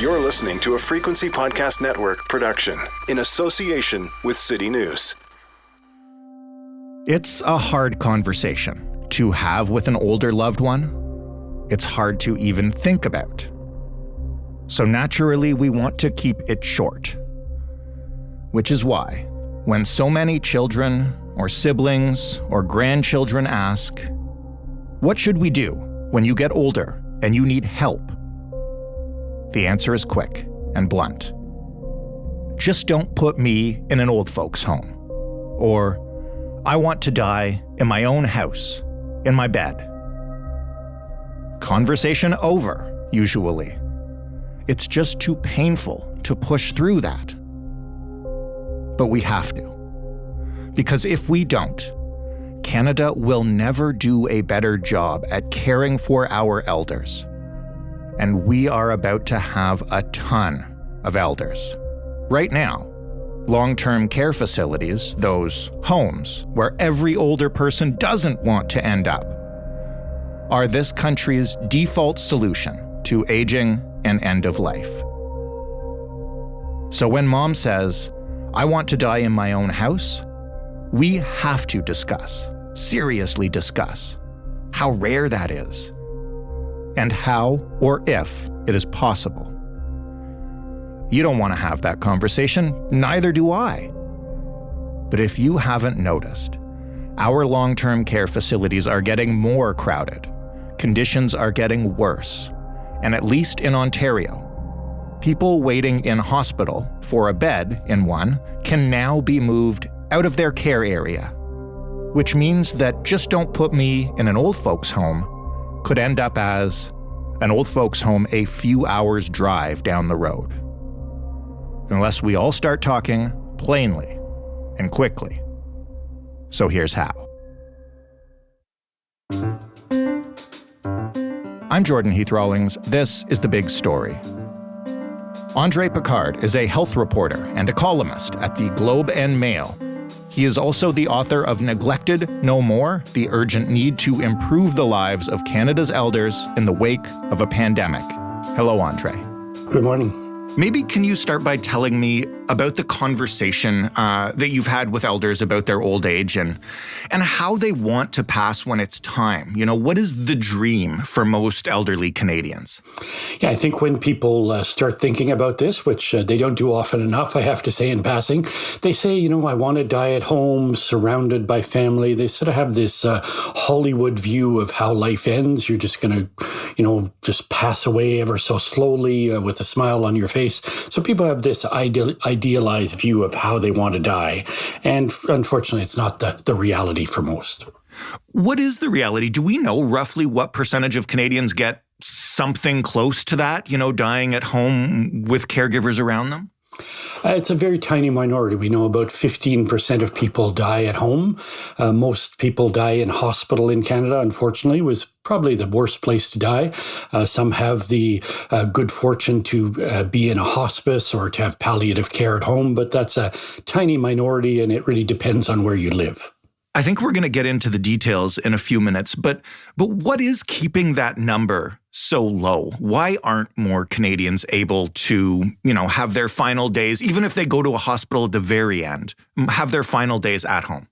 You're listening to a Frequency Podcast Network production in association with CityNews. It's a hard conversation to have with an older loved one. It's hard to even think about. So naturally, we want to keep it short. Which is why, when so many children or siblings or grandchildren ask, "What should we do when you get older and you need help?" the answer is quick and blunt. Just don't put me in an old folks' home. Or, I want to die in my own house, in my bed. Conversation over, usually. It's just too painful to push through that. But we have to. Because if we don't, Canada will never do a better job at caring for our elders. And we are about to have a ton of elders. Right now, long-term care facilities, those homes where every older person doesn't want to end up, are this country's default solution to aging and end of life. So when mom says, "I want to die in my own house," we have to discuss, seriously discuss, how rare that is, and how or if it is possible. You don't want to have that conversation, neither do I. But if you haven't noticed, our long-term care facilities are getting more crowded, conditions are getting worse, and at least in Ontario, people waiting in hospital for a bed in one can now be moved out of their care area, which means that "just don't put me in an old folks' home" could end up as an old folks' home a few hours drive down the road. Unless we all start talking plainly and quickly. So here's how. I'm Jordan Heath Rawlings. This is The Big Story. André Picard is a health reporter and a columnist at the Globe and Mail. He is also the author of Neglected No More: The Urgent Need to Improve the Lives of Canada's Elders in the Wake of a Pandemic. Hello, André. Good morning. Maybe can you start by telling me about the conversation that you've had with elders about their old age and how they want to pass when it's time? You know, what is the dream for most elderly Canadians? Yeah, I think when people start thinking about this, which they don't do often enough, I have to say in passing, they say, I want to die at home, surrounded by family. They sort of have this Hollywood view of how life ends. You're just going to, just pass away ever so slowly with a smile on your face. So people have this idealized view of how they want to die. And unfortunately, it's not the reality for most. What is the reality? Do we know roughly what percentage of Canadians get something close to that, dying at home with caregivers around them? It's a very tiny minority. We know about 15% of people die at home. Most people die in hospital in Canada, unfortunately, was probably the worst place to die. Some have the good fortune to be in a hospice or to have palliative care at home, but that's a tiny minority, and it really depends on where you live. I think we're going to get into the details in a few minutes, but what is keeping that number so low? Why aren't more Canadians able to, have their final days, even if they go to a hospital at the very end, have their final days at home?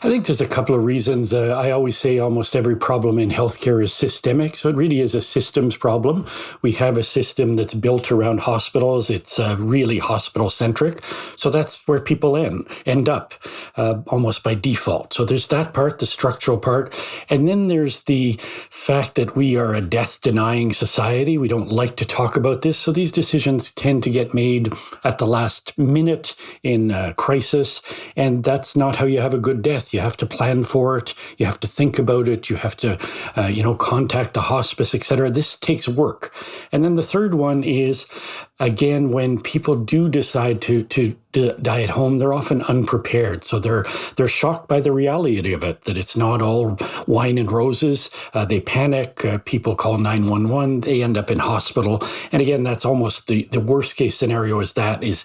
I think there's a couple of reasons. I always say almost every problem in healthcare is systemic. So it really is a systems problem. We have a system that's built around hospitals. It's really hospital-centric. So that's where people end up almost by default. So there's that part, the structural part. And then there's the fact that we are a death-denying society. We don't like to talk about this. So these decisions tend to get made at the last minute in a crisis. And that's not how you have a good death. You have to plan for it. You have to think about it. You have to, contact the hospice, etc. This takes work. And then the third one is, again, when people do decide to die at home, they're often unprepared. So they're shocked by the reality of it, that it's not all wine and roses. They panic. People call 911. They end up in hospital. And again, that's almost the worst case scenario is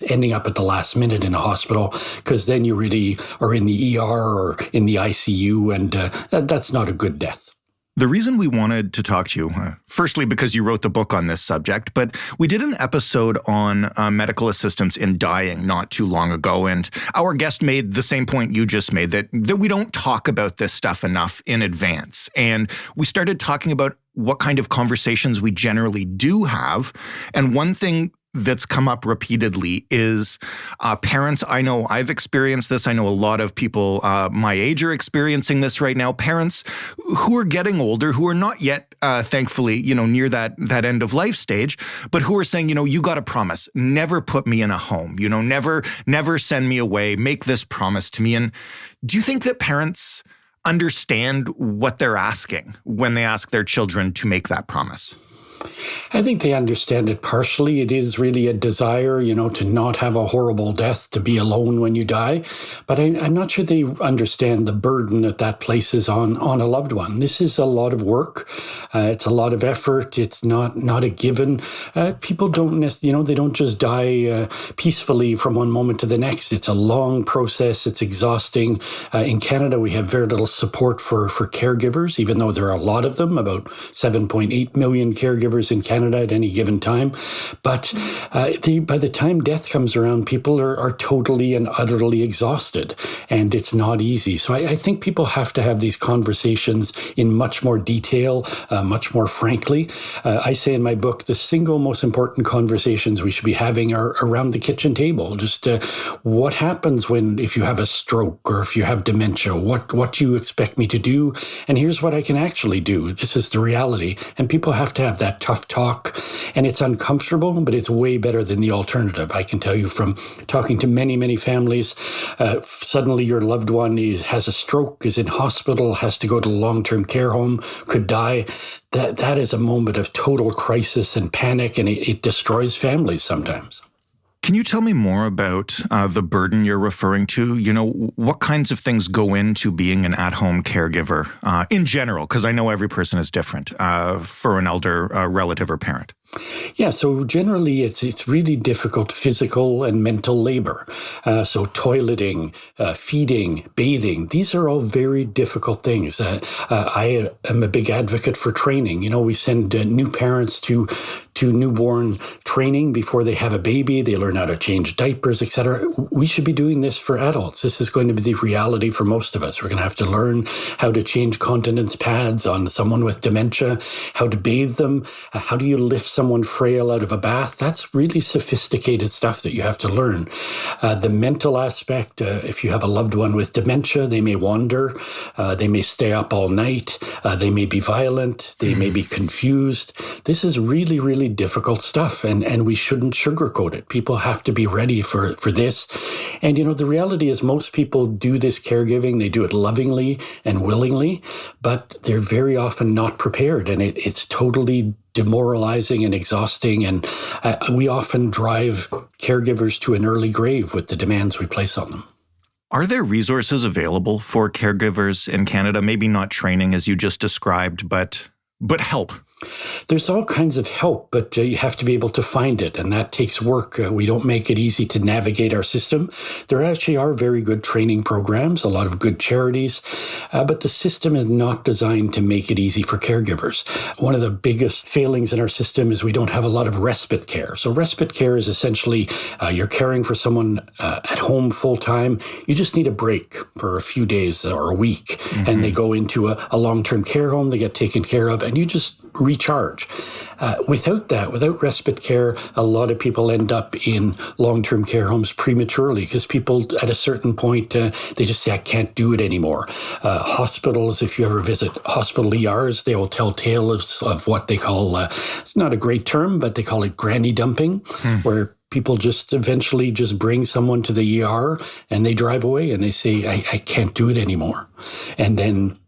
ending up at the last minute in a hospital, because then you really are in the ER or in the ICU, and that's not a good death. The reason we wanted to talk to you, firstly, because you wrote the book on this subject, but we did an episode on medical assistance in dying not too long ago, and our guest made the same point you just made, that we don't talk about this stuff enough in advance. And we started talking about what kind of conversations we generally do have. And one thing that's come up repeatedly is parents. I know I've experienced this. I know a lot of people my age are experiencing this right now. Parents who are getting older, who are not yet, thankfully, near that end of life stage, but who are saying, you got to promise, never put me in a home, never send me away, make this promise to me. And do you think that parents understand what they're asking when they ask their children to make that promise? I think they understand it partially. It is really a desire, to not have a horrible death, to be alone when you die. But I'm not sure they understand the burden that places on a loved one. This is a lot of work. It's a lot of effort. It's not a given. People don't they don't just die peacefully from one moment to the next. It's a long process. It's exhausting. In Canada, we have very little support for caregivers, even though there are a lot of them, about 7.8 million caregivers in Canada at any given time. But by the time death comes around, people are totally and utterly exhausted, and it's not easy. So I think people have to have these conversations in much more detail, much more frankly. I say in my book, the single most important conversations we should be having are around the kitchen table. Just what happens if you have a stroke or if you have dementia, what do you expect me to do? And here's what I can actually do. This is the reality. And people have to have that tough talk, and it's uncomfortable, but it's way better than the alternative. I can tell you from talking to many, many families, suddenly your loved one has a stroke, is in hospital, has to go to a long-term care home, could die. That is a moment of total crisis and panic, and it destroys families sometimes. Can you tell me more about the burden you're referring to? What kinds of things go into being an at-home caregiver in general? Because I know every person is different for an elder relative or parent. Yeah, so generally it's really difficult physical and mental labor. So toileting, feeding, bathing, these are all very difficult things. I am a big advocate for training. We send new parents to newborn training before they have a baby. They learn how to change diapers, etc. We should be doing this for adults. This is going to be the reality for most of us. We're going to have to learn how to change continence pads on someone with dementia, how to bathe them, how do you lift someone frail out of a bath. That's really sophisticated stuff that you have to learn. The mental aspect, if you have a loved one with dementia, they may wander, they may stay up all night, they may be violent, they may be confused. This is really, really difficult stuff, and we shouldn't sugarcoat it. People have to be ready for this. And, the reality is most people do this caregiving, they do it lovingly and willingly, but they're very often not prepared, and it's totally demoralizing and exhausting, and we often drive caregivers to an early grave with the demands we place on them. Are there resources available for caregivers in Canada? Maybe not training as you just described, but help. There's all kinds of help, but you have to be able to find it, and that takes work. We don't make it easy to navigate our system. There actually are very good training programs, a lot of good charities, but the system is not designed to make it easy for caregivers. One of the biggest failings in our system is we don't have a lot of respite care. So respite care is essentially you're caring for someone at home full-time. You just need a break for a few days or a week, and they go into a long-term care home, they get taken care of, and you just recharge. Without respite care, a lot of people end up in long-term care homes prematurely because people at a certain point, they just say, I can't do it anymore. Hospitals, if you ever visit hospital ERs, they will tell tales of what they call, it's not a great term, but they call it granny dumping, where people just eventually just bring someone to the ER and they drive away and they say, I can't do it anymore. And then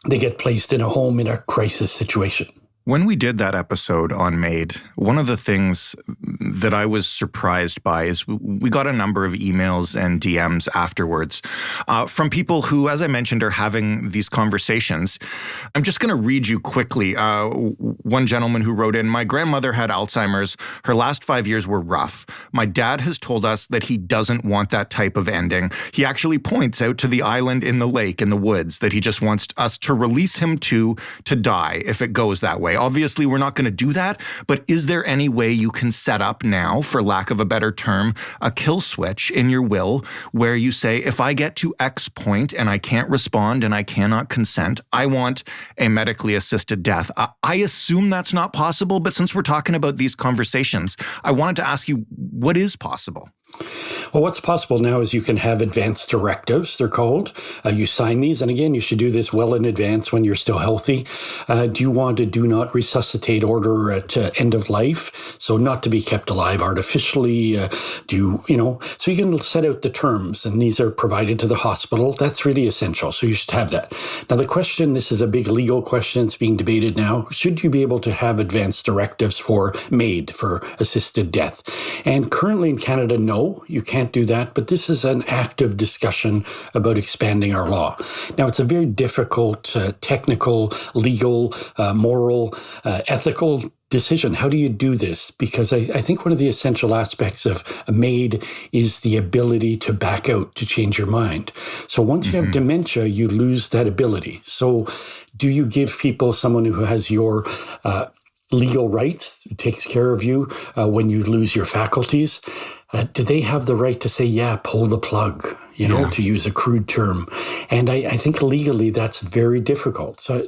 they get placed in a home in a crisis situation. When we did that episode on MAID, one of the things that I was surprised by is we got a number of emails and DMs afterwards from people who, as I mentioned, are having these conversations. I'm just going to read you quickly. One gentleman who wrote in, "My grandmother had Alzheimer's. Her last 5 years were rough. My dad has told us that he doesn't want that type of ending. He actually points out to the island in the lake in the woods that he just wants us to release him to die if it goes that way. Obviously, we're not going to do that, but is there any way you can set up now, for lack of a better term, a kill switch in your will where you say, if I get to X point and I can't respond and I cannot consent, I want a medically assisted death? I assume that's not possible, but since we're talking about these conversations, I wanted to ask you, what is possible? Well, what's possible now is you can have advanced directives, they're called. You sign these, and again, you should do this well in advance when you're still healthy. Do you want a do not resuscitate order at end of life? So not to be kept alive artificially. So you can set out the terms, and these are provided to the hospital. That's really essential, so you should have that. Now, the question, this is a big legal question, it's being debated now. Should you be able to have advanced directives for MAID, for assisted death? And currently in Canada, no. You can't do that, but this is an active discussion about expanding our law. Now, it's a very difficult, technical, legal, moral, ethical decision. How do you do this? Because I think one of the essential aspects of a MAID is the ability to back out, to change your mind. So once you have dementia, you lose that ability. So do you give people someone who has your legal rights, who takes care of you when you lose your faculties? Do they have the right to say, pull the plug, to use a crude term? And I think legally that's very difficult. So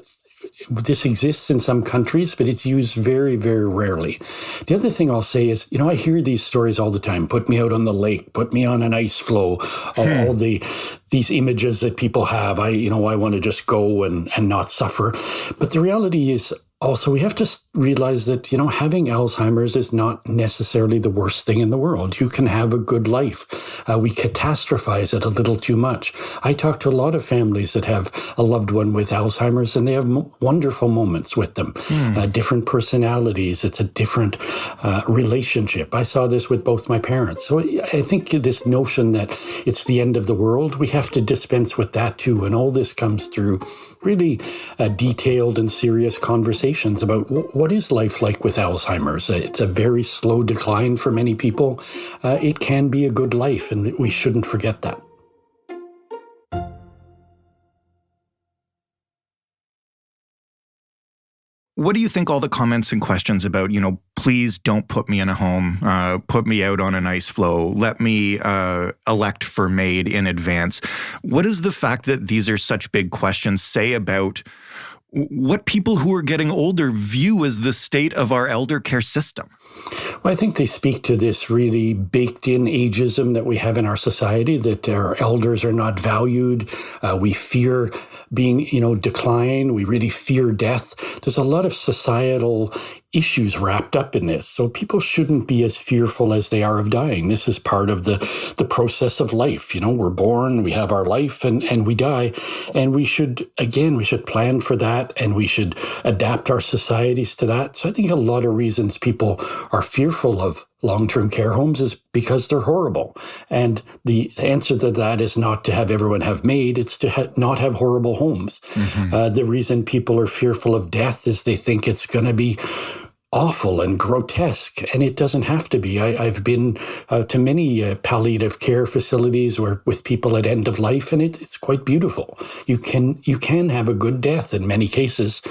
this exists in some countries, but it's used very, very rarely. The other thing I'll say is, I hear these stories all the time. Put me out on the lake, put me on an ice floe, all these images that people have. I want to just go and not suffer. But the reality is, also, we have to realize that, having Alzheimer's is not necessarily the worst thing in the world. You can have a good life. We catastrophize it a little too much. I talk to a lot of families that have a loved one with Alzheimer's, and they have wonderful moments with them. Different personalities. It's a different relationship. I saw this with both my parents. So I think this notion that it's the end of the world, we have to dispense with that too. And all this comes through really detailed and serious conversations about what is life like with Alzheimer's. It's a very slow decline for many people. It can be a good life, and we shouldn't forget that. What do you think all the comments and questions about, please don't put me in a home, put me out on an ice floe, let me elect for MAID in advance? What does the fact that these are such big questions say about what people who are getting older view as the state of our elder care system? Well, I think they speak to this really baked-in ageism that we have in our society, that our elders are not valued. We fear being, decline. We really fear death. There's a lot of societal issues wrapped up in this. So people shouldn't be as fearful as they are of dying. This is part of the process of life. We're born, we have our life, and we die. And we should plan for that, and we should adapt our societies to that. So I think a lot of reasons people are fearful of long-term care homes is because they're horrible. And the answer to that is not to have everyone have MAID, it's to not have horrible homes. The reason people are fearful of death is they think it's going to be awful and grotesque, and it doesn't have to be. I've been to many palliative care facilities with people at end of life, and it's quite beautiful. You can have a good death in many cases,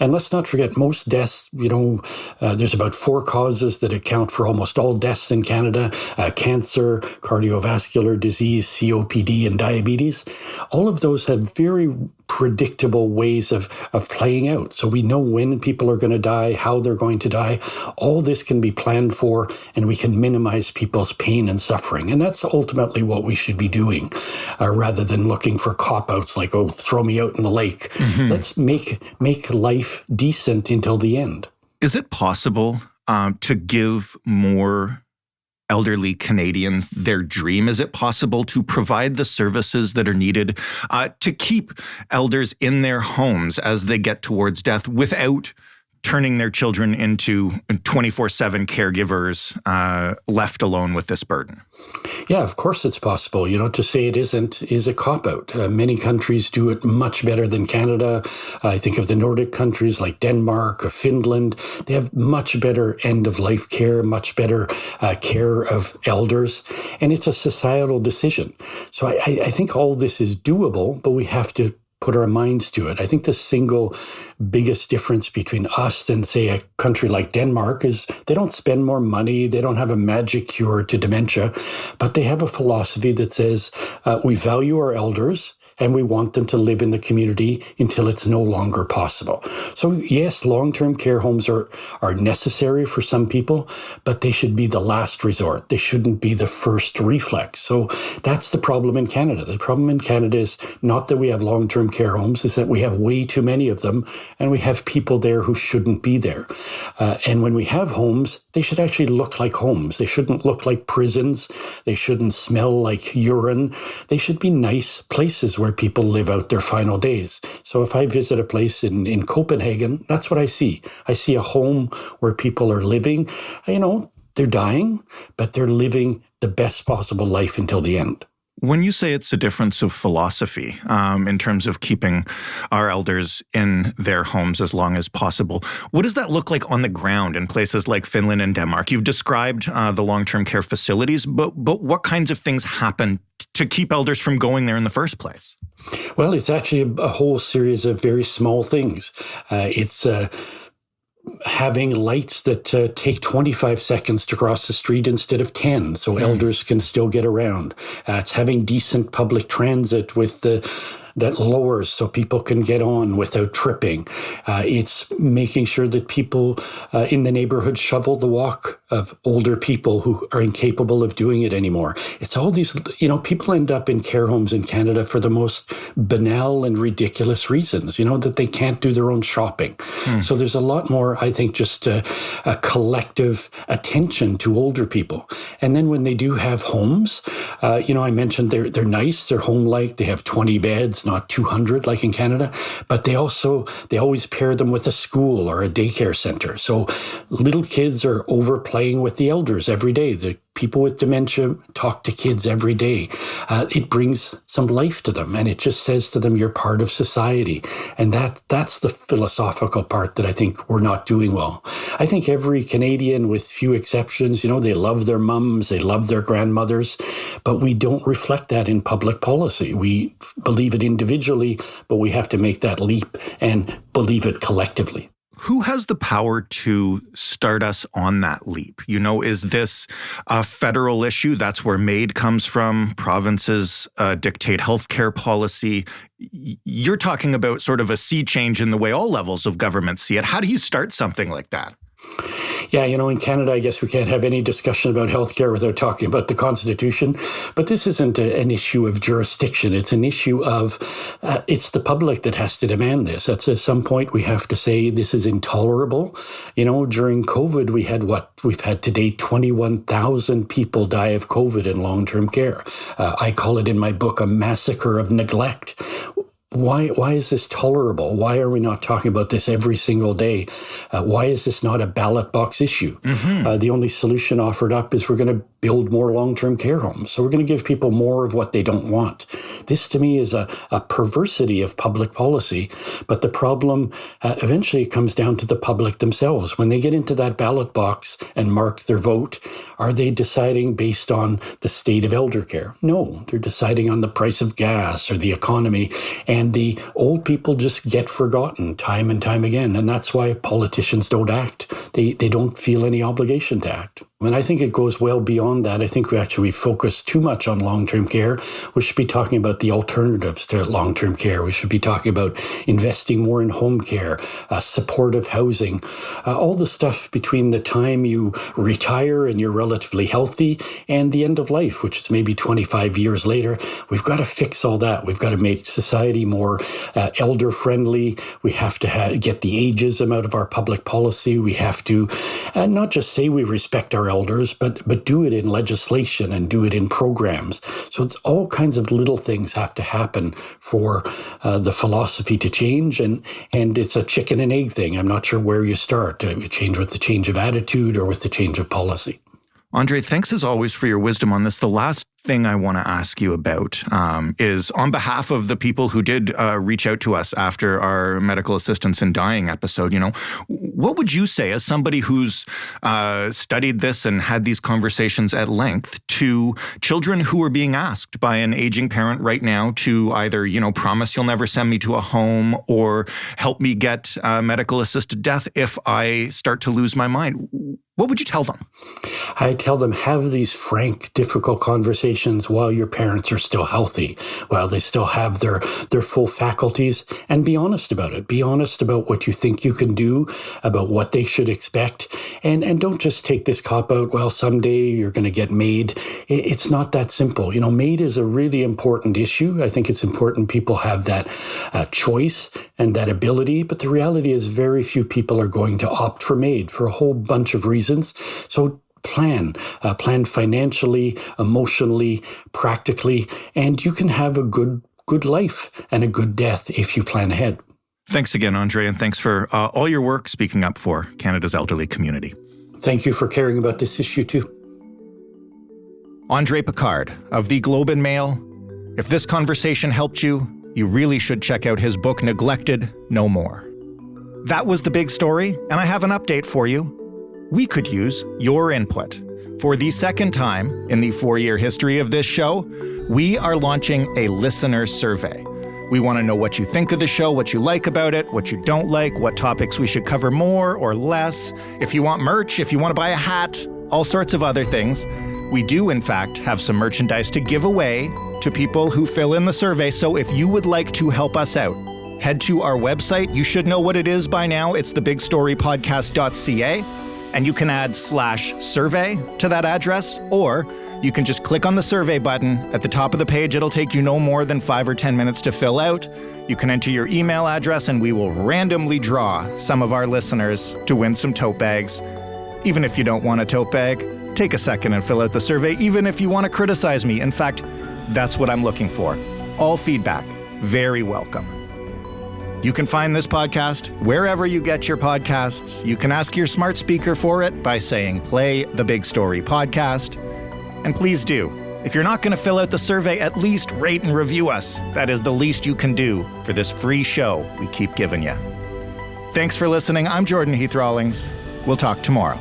and let's not forget most deaths. There's about 4 causes that account for almost all deaths in Canada: cancer, cardiovascular disease, COPD, and diabetes. All of those have very predictable ways of playing out. So we know when people are going to die, how they're going to die. All this can be planned for, and we can minimize people's pain and suffering. And that's ultimately what we should be doing, rather than looking for cop-outs like, throw me out in the lake. Let's make life decent until the end. Is it possible to give more elderly Canadians their dream? Is it possible to provide the services that are needed to keep elders in their homes as they get towards death without turning their children into 24/7 caregivers left alone with this burden? Yeah, of course it's possible. To say it isn't is a cop-out. Many countries do it much better than Canada. I think of the Nordic countries like Denmark or Finland. They have much better end-of-life care, much better care of elders, and it's a societal decision. So I think all this is doable, but we have to put our minds to it. I think the single biggest difference between us and, say, a country like Denmark is they don't spend more money. They don't have a magic cure to dementia, but they have a philosophy that says we value our elders and we want them to live in the community until it's no longer possible. So yes, long-term care homes are necessary for some people, but they should be the last resort. They shouldn't be the first reflex. So that's the problem in Canada. The problem in Canada is not that we have long-term care homes, is that we have way too many of them, and we have people there who shouldn't be there. And when we have homes, they should actually look like homes. They shouldn't look like prisons. They shouldn't smell like urine. They should be nice places where people live out their final days. So if I visit a place in Copenhagen, that's what I see. I see a home where people are living. They're dying, but they're living the best possible life until the end. When you say it's a difference of philosophy in terms of keeping our elders in their homes as long as possible, what does that look like on the ground in places like Finland and Denmark? You've described the long-term care facilities, but what kinds of things happen to keep elders from going there in the first place? Well, it's actually a whole series of very small things. It's having lights that take 25 seconds to cross the street instead of 10, so elders can still get around. It's having decent public transit with that lowers so people can get on without tripping. It's making sure that people in the neighborhood shovel the walk of older people who are incapable of doing it anymore. It's all these, people end up in care homes in Canada for the most banal and ridiculous reasons, that they can't do their own shopping. So there's a lot more, I think, just a collective attention to older people. And then when they do have homes, I mentioned they're nice, they're home-like, they have 20 beds, not 200 like in Canada, but they always pair them with a school or a daycare center. So little kids are overplaying with the elders every day. The people with dementia talk to kids every day. It brings some life to them, and it just says to them, you're part of society. And that's the philosophical part that I think we're not doing well. I think every Canadian, with few exceptions, they love their mums, they love their grandmothers, but we don't reflect that in public policy. We believe it individually, but we have to make that leap and believe it collectively. Who has the power to start us on that leap? Is this a federal issue? That's where MAID comes from. Provinces dictate healthcare policy. You're talking about sort of a sea change in the way all levels of government see it. How do you start something like that? Yeah, in Canada, I guess we can't have any discussion about healthcare without talking about the Constitution. But this isn't an issue of jurisdiction. It's an issue of, it's the public that has to demand this. At some point, we have to say this is intolerable. During COVID, we've had to date 21,000 people die of COVID in long-term care. I call it in my book a massacre of neglect. Why is this tolerable? Why are we not talking about this every single day? Why is this not a ballot box issue? The only solution offered up is we're going to build more long-term care homes. So we're going to give people more of what they don't want. This, to me, is a perversity of public policy. But the problem eventually comes down to the public themselves. When they get into that ballot box and mark their vote, are they deciding based on the state of elder care? No, they're deciding on the price of gas or the economy. And the old people just get forgotten time and time again. And that's why politicians don't act. They don't feel any obligation to act. And I think it goes well beyond that. I think we focus too much on long-term care. We should be talking about the alternatives to long-term care. We should be talking about investing more in home care, supportive housing, all the stuff between the time you retire and you're relatively healthy and the end of life, which is maybe 25 years later. We've got to fix all that. We've got to make society more elder-friendly. We have to get the ageism out of our public policy. We have to not just say we respect our elders, but do it in legislation and do it in programs. So it's all kinds of little things have to happen for the philosophy to change, and it's a chicken and egg thing. I'm not sure where you start. Change with the change of attitude or with the change of policy. Andre, thanks as always for your wisdom on this. The last thing I want to ask you about is on behalf of the people who did reach out to us after our medical assistance in dying episode, what would you say as somebody who's studied this and had these conversations at length to children who are being asked by an aging parent right now to either, promise you'll never send me to a home or help me get medical assisted death if I start to lose my mind? What would you tell them? I tell them, have these frank, difficult conversations while your parents are still healthy, while they still have their full faculties, and be honest about it. Be honest about what you think you can do, about what they should expect, and don't just take this cop-out, well, someday you're going to get MAID. It's not that simple. MAID is a really important issue. I think it's important people have that choice and that ability, but the reality is very few people are going to opt for MAID for a whole bunch of reasons. So plan financially, emotionally, practically, and you can have a good life and a good death if you plan ahead. Thanks again, Andre, and thanks for all your work speaking up for Canada's elderly community. Thank you for caring about this issue too. André Picard of the Globe and Mail. If this conversation helped you, you really should check out his book, Neglected No More. That was the big story, and I have an update for you. We could use your input. For the second time in the 4-year history of this show, we are launching a listener survey. We want to know what you think of the show, what you like about it, what you don't like, what topics we should cover more or less. If you want merch, if you want to buy a hat, all sorts of other things. We do, in fact, have some merchandise to give away to people who fill in the survey. So if you would like to help us out, head to our website. You should know what it is by now. It's thebigstorypodcast.ca. And you can add /survey to that address, or you can just click on the survey button at the top of the page. It'll take you no more than 5 or 10 minutes to fill out. You can enter your email address and we will randomly draw some of our listeners to win some tote bags. Even if you don't want a tote bag, take a second and fill out the survey, even if you want to criticize me. In fact, that's what I'm looking for. All feedback, very welcome. You can find this podcast wherever you get your podcasts. You can ask your smart speaker for it by saying, play the Big Story podcast. And please do. If you're not going to fill out the survey, at least rate and review us. That is the least you can do for this free show we keep giving you. Thanks for listening. I'm Jordan Heath Rawlings. We'll talk tomorrow.